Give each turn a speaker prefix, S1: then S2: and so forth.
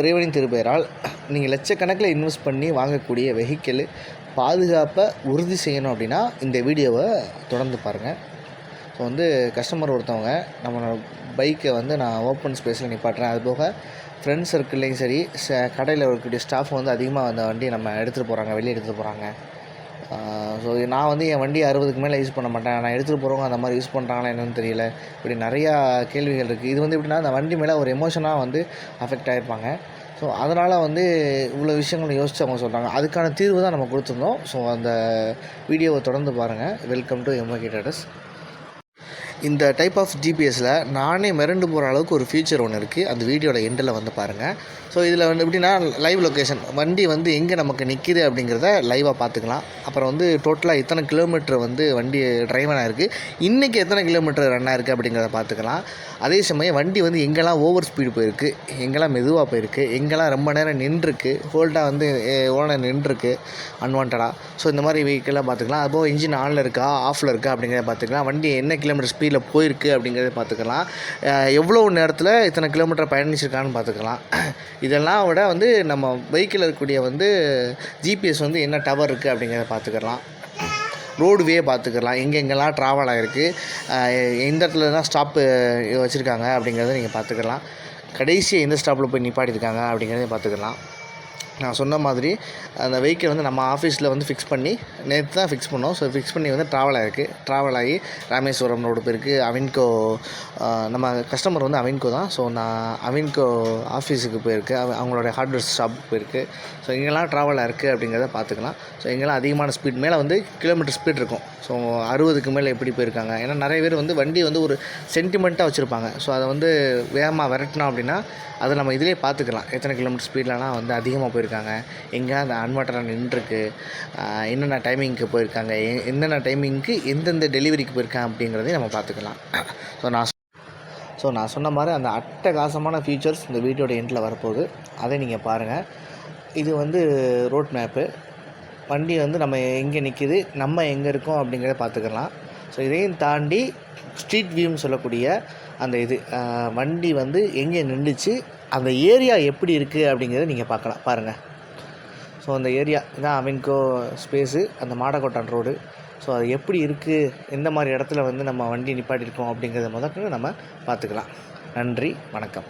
S1: இறைவனின் திருப்பெயரால் நீங்கள் லட்சக்கணக்கில் இன்வெஸ்ட் பண்ணி வாங்கக்கூடிய வெஹிக்கிள் பாதுகாப்பை உறுதி செய்யணும் அப்படின்னா இந்த வீடியோவை தொடர்ந்து பாருங்கள். ஸோ வந்து கஸ்டமர் ஒருத்தவங்க நம்மளோட பைக்கை வந்து நான் ஓப்பன் ஸ்பேஸில் நிப்பாட்டுறேன். அதுபோக ஃப்ரெண்ட்ஸ் சர்க்கிள்லேயும் சரி கடையில் இருக்கக்கூடிய ஸ்டாஃப் வந்து அதிகமாக அந்த வண்டியை நம்ம எடுத்துகிட்டு போகிறாங்க, வெளியே எடுத்துகிட்டு போகிறாங்க. ஸோ நான் வந்து என் வண்டி 60க்கு மேலே யூஸ் பண்ண மாட்டேன், நான் எடுத்துகிட்டு போகிறவங்க அந்த மாதிரி யூஸ் பண்ணுறாங்களா என்னன்னு தெரியல, இப்படி நிறையா கேள்விகள் இருக்குது. இது வந்து எப்படின்னா அந்த வண்டி மேலே ஒரு எமோஷனாக வந்து அஃபெக்ட் ஆகிருப்பாங்க. ஸோ அதனால் வந்து இவ்வளோ விஷயங்களை யோசித்து அவங்க சொல்கிறாங்க. அதுக்கான தீர்வு தான் நம்ம கொடுத்துருந்தோம். ஸோ அந்த வீடியோவை தொடர்ந்து பாருங்கள். Welcome to MOK traders. இந்த டைப் ஆஃப் ஜிபிஎஸில் நானே மிரண்டு போகிற அளவுக்கு ஒரு ஃபீச்சர் ஒன்று இருக்குது. அந்த வீடியோட எண்டில் வந்து பாருங்கள். ஸோ இதில் வந்து எப்படின்னா லைவ் லொக்கேஷன், வண்டி வந்து எங்கே நமக்கு நிற்கிது அப்படிங்கிறத லைவாக பார்த்துக்கலாம். அப்புறம் வந்து டோட்டலாக எத்தனை கிலோமீட்டர் வந்து வண்டி ட்ரைவ் ஆகிருக்கு, இன்றைக்கி எத்தனை கிலோமீட்டர் ரன் ஆகிருக்கு அப்படிங்கிறத பார்த்துக்கலாம். அதே சமயம் வண்டி வந்து எங்கெல்லாம் ஓவர் ஸ்பீடு போயிருக்கு, எங்கெல்லாம் மெதுவாக போயிருக்கு, எங்கெல்லாம் ரொம்ப நேரம் நின்றுருக்கு, ஹோல்டாக வந்து ஓன நின்றுருக்கு அன்வான்டாக. ஸோ இந்த மாதிரி வெஹிக்கிளாக பார்த்துக்கலாம். அதுபோக இன்ஜின் ஆனில் இருக்கா ஆஃபில் இருக்கா அப்படிங்கிறத பார்த்துக்கலாம். வண்டி என்ன கிலோமீட்டர் ஸ்பீடில் போயிருக்கு அப்படிங்கிறத பார்த்துக்கலாம். எவ்வளோ நேரத்தில் இத்தனை கிலோமீட்டர் பயணிச்சிருக்கான்னு பார்த்துக்கலாம். இதெல்லாம் விட வந்து நம்ம பைக்கில் இருக்கக்கூடிய வந்து ஜிபிஎஸ் வந்து என்ன டவர் இருக்குது அப்படிங்கிறத பார்த்துக்கலாம். ரோடுவே பார்த்துக்கலாம், எங்கெங்கெல்லாம் ட்ராவல் ஆகிருக்கு, எந்த இடத்துல தான் ஸ்டாப்பு வச்சுருக்காங்க அப்படிங்கிறத நீங்கள் பார்த்துக்கலாம். கடைசியாக எந்த ஸ்டாப்பில் போய் நிப்பாட்டியிருக்காங்க அப்படிங்கிறதையும் பார்த்துக்கலாம். நான் சொன்ன மாதிரி அந்த வெஹிக்கிள் வந்து நம்ம ஆஃபீஸில் வந்து ஃபிக்ஸ் பண்ணி நேற்று தான் ஃபிக்ஸ் பண்ணோம். ஸோ ஃபிக்ஸ் பண்ணி வந்து ட்ராவல் ஆகி ராமேஸ்வரம் ரோடு போயிருக்கு. அவின்கோ நம்ம கஸ்டமர் வந்து அவின்கோ தான். ஸோ நான் அவின்கோ ஆஃபீஸுக்கு போயிருக்கு, அவங்களோட ஹார்ட்வேர் ஷாப்புக்கு போயிருக்கு. ஸோ எங்கெல்லாம் ட்ராவல் ஆகிருக்கு அப்படிங்கிறத பார்த்துக்கலாம். ஸோ எங்கெல்லாம் அதிகமான ஸ்பீட் மேலே வந்து கிலோமீட்டர் ஸ்பீட் இருக்கும். ஸோ 60க்கு மேலே எப்படி போயிருக்காங்க, ஏன்னா நிறைய பேர் வந்து வண்டி வந்து ஒரு சென்டிமெண்ட்டாக வச்சுருப்பாங்க. ஸோ அதை வந்து வேகமாக விரட்டினோம் அப்படின்னா அதை நம்ம இதிலே பார்த்துக்கலாம். எத்தனை கிலோமீட்டர் ஸ்பீட்லலாம் வந்து அதிகமாக போயிருக்காங்க, எங்கே அந்த அன்வான்டாக நின்றுருக்கு, என்னென்ன டைமிங்க்கு போயிருக்காங்க, என்னென்ன டைமிங்க்கு எந்தெந்த டெலிவரிக்கு போயிருக்காங்க அப்படிங்கிறதையும் நம்ம பார்த்துக்கலாம். நான் சொன்ன மாதிரி அந்த அட்டகாசமான ஃபீச்சர்ஸ் இந்த வீடியோட எண்டில் வரப்போகுது, அதை நீங்கள் பாருங்கள். இது வந்து ரோட் மேப்பு, வண்டி வந்து நம்ம எங்கே நிற்கிது, நம்ம எங்கே இருக்கோம் அப்படிங்கிறத பார்த்துக்கலாம். ஸோ இதையும் தாண்டி ஸ்ட்ரீட் வியூன்னு சொல்லக்கூடிய அந்த இது வண்டி வந்து எங்கே நின்றுச்சு, அந்த ஏரியா எப்படி இருக்குது அப்படிங்கிறத நீங்கள் பாருங்கள். ஸோ அந்த ஏரியா இதான் அவின்கோ ஸ்பேஸு, அந்த மாடக்கோட்டான் ரோடு. ஸோ அது எப்படி இருக்குது, எந்த மாதிரி இடத்துல வந்து நம்ம வண்டி நிப்பாட்டியிருக்கோம் அப்படிங்கிறத முதல்ல நம்ம பார்த்துக்கலாம். நன்றி, வணக்கம்.